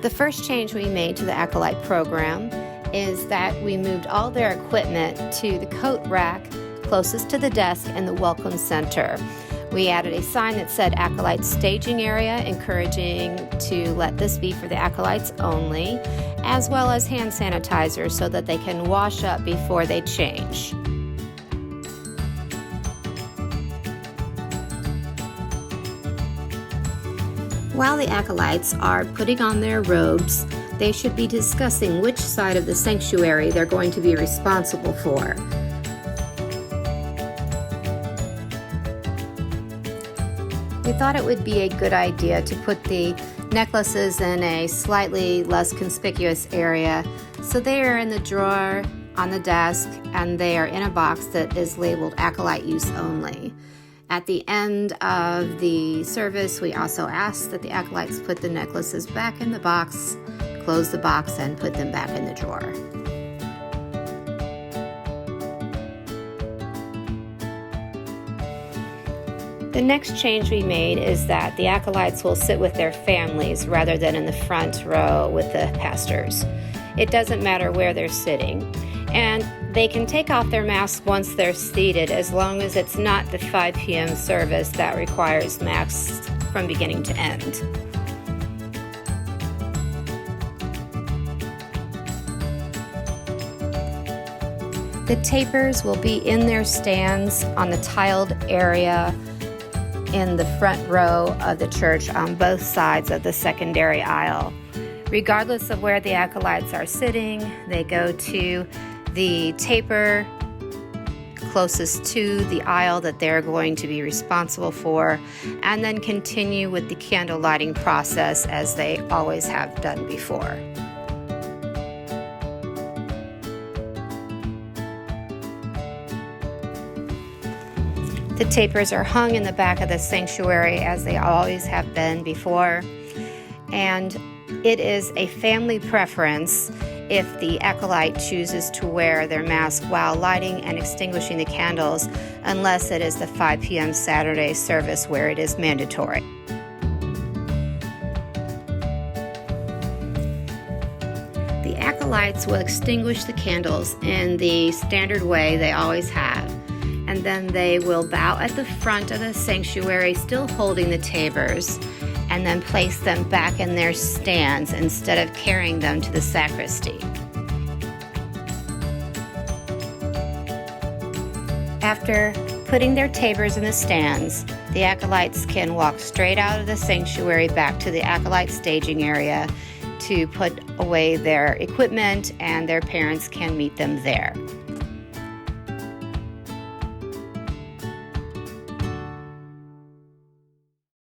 The first change we made to the Acolyte program is that we moved all their equipment to the coat rack closest to the desk in the Welcome Center. We added a sign that said Acolyte Staging Area, encouraging to let this be for the Acolytes only, as well as hand sanitizer so that they can wash up before they change. While the Acolytes are putting on their robes, they should be discussing which side of the sanctuary they're going to be responsible for. We thought it would be a good idea to put the necklaces in a slightly less conspicuous area, so they are in the drawer on the desk and they are in a box that is labeled Acolyte Use Only. At the end of the service, we also asked that the Acolytes put the necklaces back in the box, close the box, and put them back in the drawer. The next change we made is that the Acolytes will sit with their families rather than in the front row with the pastors. It doesn't matter where they're sitting, and they can take off their masks once they're seated as long as it's not the 5 p.m. service that requires masks from beginning to end. The tapers will be in their stands on the tiled area in the front row of the church on both sides of the secondary aisle. Regardless of where the Acolytes are sitting, they go to the taper closest to the aisle that they're going to be responsible for, and then continue with the candle lighting process as they always have done before. The tapers are hung in the back of the sanctuary as they always have been before, and it is a family preference if the Acolyte chooses to wear their mask while lighting and extinguishing the candles, unless it is the 5 p.m. Saturday service where it is mandatory. The Acolytes will extinguish the candles in the standard way they always have, and then they will bow at the front of the sanctuary, still holding the tapers, and then place them back in their stands instead of carrying them to the sacristy. After putting their tapers in the stands, the Acolytes can walk straight out of the sanctuary back to the Acolyte staging area to put away their equipment, and their parents can meet them there.